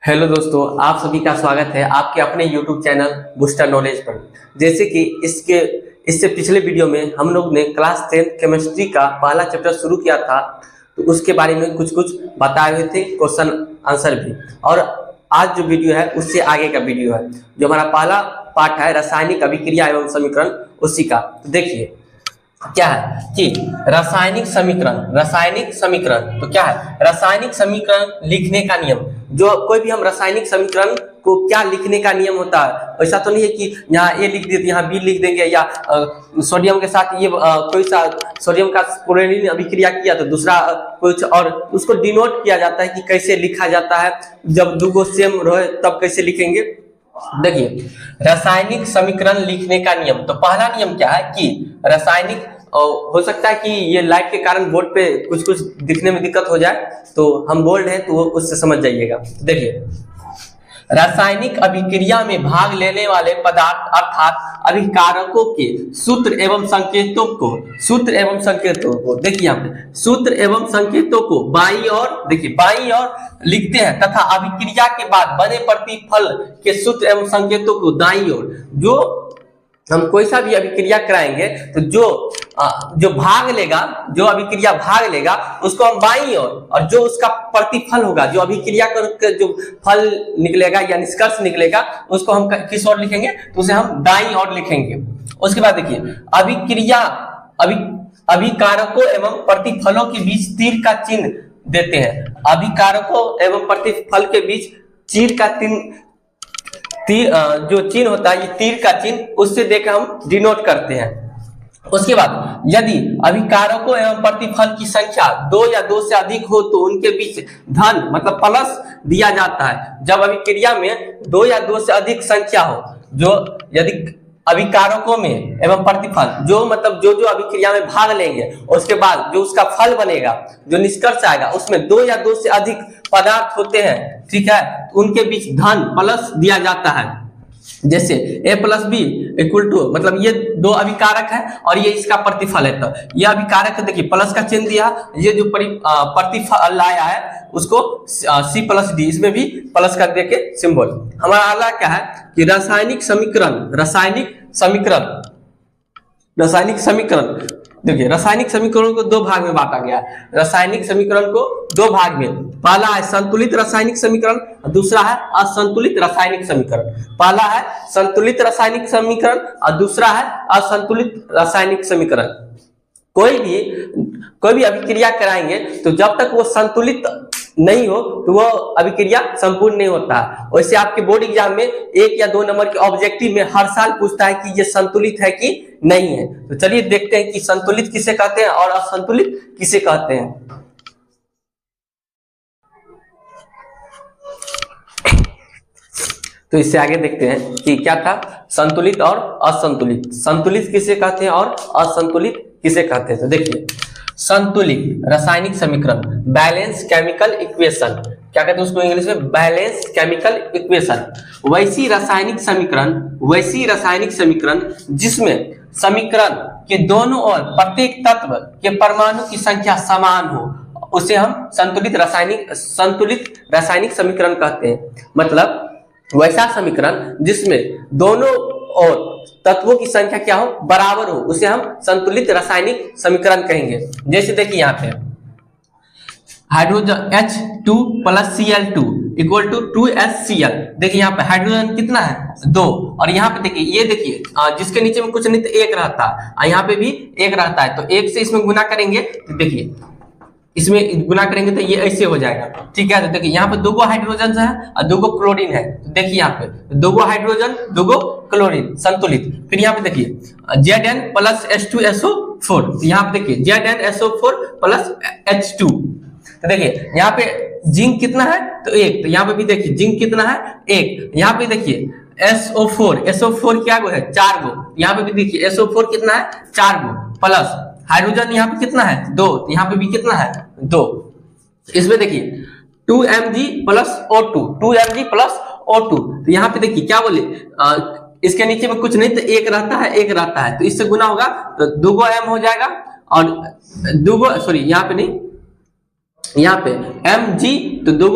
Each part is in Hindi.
हेलो दोस्तों, आप सभी का स्वागत है आपके अपने YouTube चैनल बूस्टर नॉलेज पर। जैसे कि इससे पिछले वीडियो में हम लोग ने क्लास 10 केमिस्ट्री का पहला चैप्टर शुरू किया था, तो उसके बारे में कुछ बताए हुए थे, क्वेश्चन आंसर भी। और आज जो वीडियो है उससे आगे का वीडियो है, जो हमारा पहला पार्ट है रासायनिक अभिक्रिया एवं समीकरण, उसी का। तो देखिए क्या है कि रासायनिक समीकरण। तो क्या है रासायनिक समीकरण लिखने का नियम। जो कोई भी हम रासायनिक समीकरण को क्या लिखने का नियम होता है, ऐसा तो नहीं है कि यहाँ ए लिख देते यहाँ बी लिख देंगे, या सोडियम के साथ ये कोई सा सोडियम का क्लोरीन अभिक्रिया किया तो दूसरा कुछ और, उसको डिनोट किया जाता है कि कैसे लिखा जाता है। जब दो सेम रहे तब कैसे लिखेंगे। देखिए रासायनिक समीकरण लिखने का नियम। तो पहला नियम क्या है कि रासायनिक, हो सकता है कि ये लाइट के कारण बोर्ड पे कुछ दिखने में दिक्कत हो जाए, तो हम बोल्ड है तो उससे समझ जाइएगा। देखिए रासायनिक अभिक्रिया में भाग लेने वाले पदार्थ अर्थात अभिकारकों के सूत्र एवं संकेतों को देखिए यहाँ पे सूत्र एवं संकेतों को बाईं ओर लिखते हैं तथा अभिक्रिया के बाद बने प्रतिफल के सूत्र एवं संकेतों को दाईं ओर। जो हम कोई सा भी अभिक्रिया कराएंगे तो जो अभिक्रिया भाग लेगा उसको हम बाईं ओर, और जो उसका प्रतिफल होगा, जो अभिक्रिया कर जो फल निकलेगा या निष्कर्ष निकलेगा, उसको हम किस ओर लिखेंगे, तो उसे हम दाईं ओर लिखेंगे। उसके बाद देखिए अभिकारकों एवं प्रतिफलों के बीच तीर का चिन्ह देते हैं। अभिकारकों एवं प्रतिफल के बीच तीर का जो चिन्ह होता है, ये तीर का चिन्ह, उससे देकर हम डिनोट करते हैं। उसके बाद यदि अभिकारकों एवं प्रतिफल की संख्या 2 या 2 से अधिक हो तो उनके बीच धन मतलब प्लस दिया जाता है। जब अभिक्रिया में 2 या 2 से अधिक संख्या हो, जो यदि अभिकारकों में एवं प्रतिफल जो अभिक्रिया में भाग लेंगे, उसके बाद जो उसका फल बनेगा, जो निष्कर्ष आएगा, उसमें 2 या 2 से अधिक पदार्थ होते हैं, ठीक है, तो उनके बीच धन प्लस दिया जाता है। जैसे a plus B equal to, मतलब ये दो अभिकारक है और ये इसका प्रतिफल है, तो ये अभिकारक है, देखिए प्लस का चिन्ह दिया, ये जो प्रतिफल लाया है उसको C प्लस डी, इसमें भी प्लस कर दे के सिंबल। हमारा अगला क्या है कि रासायनिक समीकरण। देखिए रासायनिक समीकरण को 2 भाग में बांटा गया है। रासायनिक समीकरण को 2 भाग में, पहला है संतुलित रासायनिक समीकरण, दूसरा है असंतुलित रासायनिक समीकरण। पहला है संतुलित रासायनिक समीकरण और दूसरा है असंतुलित रासायनिक समीकरण। कोई भी अभिक्रिया कराएंगे तो जब तक वो संतुलित नहीं हो तो वो अभिक्रिया संपूर्ण नहीं होता है। वैसे आपके बोर्ड एग्जाम में 1 या 2 नंबर के ऑब्जेक्टिव में हर साल पूछता है कि ये संतुलित है कि नहीं है। तो चलिए देखते हैं कि संतुलित किसे कहते हैं और असंतुलित किसे कहते हैं। तो इससे आगे देखते हैं कि क्या था संतुलित और असंतुलित। संतुलित किसे कहते हैं और असंतुलित किसे कहते हैं। तो देखिए संतुलित रासायनिक समीकरण, बैलेंस केमिकल इक्वेशन, क्या कहते हैं उसको इंग्लिश में, बैलेंस केमिकल इक्वेशन। वैसी रासायनिक समीकरण जिसमें समीकरण के दोनों ओर प्रत्येक तत्व के परमाणु की संख्या समान हो, उसे हम संतुलित रासायनिक समीकरण कहते हैं। मतलब वैसा समीकरण जिसमें दोनों ओर तत्वों की संख्या क्या हो, बराबर हो, उसे हम संतुलित रासायनिक समीकरण कहेंगे। जैसे देखिए यहाँ पे hydrogen H2 plus Cl2 equal to 2HCl। देखिए यहाँ पे हाइड्रोजन कितना है, 2, और यहाँ पे देखिए जिसके नीचे में कुछ नहीं तो 1 रहता है, यहाँ पे भी 1 रहता है, तो 1 से इसमें गुना करेंगे तो देखिए इसमें गुना करेंगे तो ये ऐसे हो जाएगा, ठीक है। तो देखिए यहाँ पे 2 हाइड्रोजन है और 2 क्लोरीन है, तो देखिए यहाँ पे 2 हाइड्रोजन 2 क्लोरीन संतुलित। फिर यहाँ पे देखिए Zn प्लस H2SO4, तो यहाँ पे देखिए ZnSO4 प्लस H2। तो देखिए यहाँ पे जिंक कितना है, तो 1, तो यहाँ पे भी देखिए जिंक कितना है, 1। यहाँ पे देखिए SO4 क्या है, 4 गो, यहाँ पे भी देखिए SO4 कितना है, 4 गो, प्लस हाइड्रोजन यहाँ पे कितना है, 2, यहाँ पे भी कितना है, 2। इसमें देखिए 2Mg प्लस O2, तो यहाँ पे देखिए क्या बोले, इसके नीचे में कुछ नहीं तो 1 रहता है, तो इससे गुना होगा तो 2 M हो जाएगा, और यहाँ पे नहीं, यहाँ पे Mg तो 2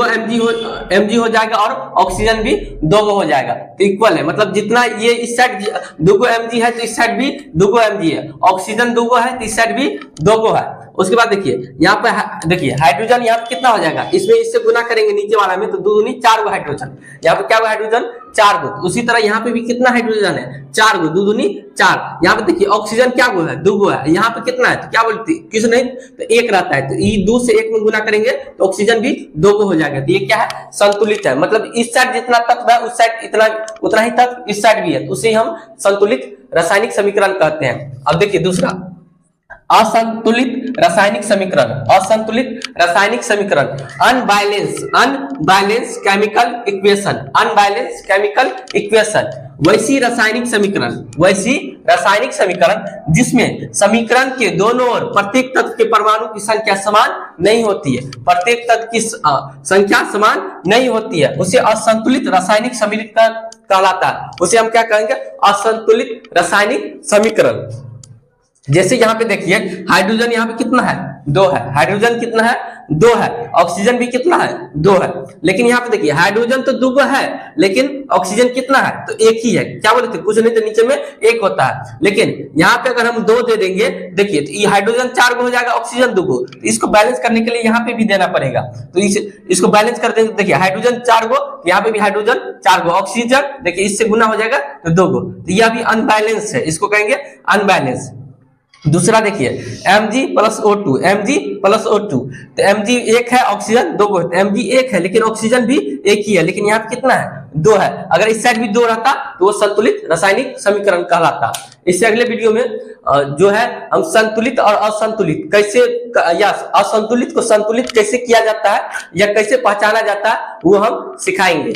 Mg हो जाएगा और ऑक्सीजन भी 2 हो जाएगा, तो इक्वल है। मतलब जितना ये इस साइड 2 Mg है तो इस साइड भी 2 Mg है, ऑक्सीजन 2 है तो इस साइड भी 2 है। उसके बाद देखिए यहाँ पे देखिए हाइड्रोजन यहाँ पे कितना हो जाएगा, इसमें इससे गुना करेंगे नीचे वाला में तो 2 दूनी 4 हाइड्रोजन, यहाँ पे क्या हुआ हाइड्रोजन 4 गो। उसी तरह यहाँ पे भी कितना हाइड्रोजन है 4 गो, 2 दूनी 4। यहाँ पे देखिए ऑक्सीजन क्या गो है 2 है, यहाँ पे कितना है तो क्या बोलते किस नहीं तो 1 रहता है, तो ये 2 से 1 में गुना करेंगे तो ऑक्सीजन भी 2 हो जाएगा। तो ये क्या है संतुलित है, मतलब इस साइड जितना तत्व है उस साइड इतना उतना ही तत्व इस साइड भी है, तो उसे हम संतुलित रासायनिक समीकरण कहते हैं। अब देखिए दूसरा असंतुलित रासायनिक समीकरण, असंतुलित रासायनिक समीकरण unbalance chemical equation, unbalance chemical equation वैसी रासायनिक समीकरण जिसमें समीकरण के दोनों ओर प्रत्येक तत्व के परमाणु की संख्या समान नहीं होती है, प्रत्येक तत्व की संख्या समान नहीं होती है, उसे असंतुलित रासायनिक समीकरण कहलाता है। उसे हम क्या कहेंगे असंतुलित रासायनिक समीकरण। जैसे यहाँ पे देखिए हाइड्रोजन यहाँ पे कितना है 2 है, हाइड्रोजन कितना है 2 है, ऑक्सीजन भी कितना है 2 है, लेकिन यहाँ पे देखिए हाइड्रोजन तो 2 है लेकिन ऑक्सीजन कितना है तो 1 ही है। क्या बोले थे कुछ नहीं तो नीचे में 1 होता है, लेकिन यहाँ पे अगर हम 2 दे देंगे देखिए तो ये हाइड्रोजन 4 हो जाएगा, ऑक्सीजन 2, तो इसको बैलेंस करने के लिए यहाँ पे भी देना पड़ेगा, तो इसको बैलेंस कर देंगे। देखिए हाइड्रोजन 4 यहाँ पे भी हाइड्रोजन 4 ऑक्सीजन देखिए इससे गुना हो जाएगा तो 2, तो यह भी अनबैलेंस है, इसको कहेंगे अनबैलेंस। दूसरा देखिए Mg plus O2, Mg plus O2, तो Mg 1 है ऑक्सीजन 2 है, तो Mg 1 है लेकिन ऑक्सीजन भी 1 ही है, लेकिन यहाँ पे कितना है 2 है, अगर इस साइड भी 2 रहता तो वो संतुलित रासायनिक समीकरण कहलाता। इससे अगले वीडियो में जो है हम संतुलित और असंतुलित कैसे या असंतुलित को संतुलित कैसे किया जाता है या कैसे पहचाना जाता है वो हम सिखाएंगे।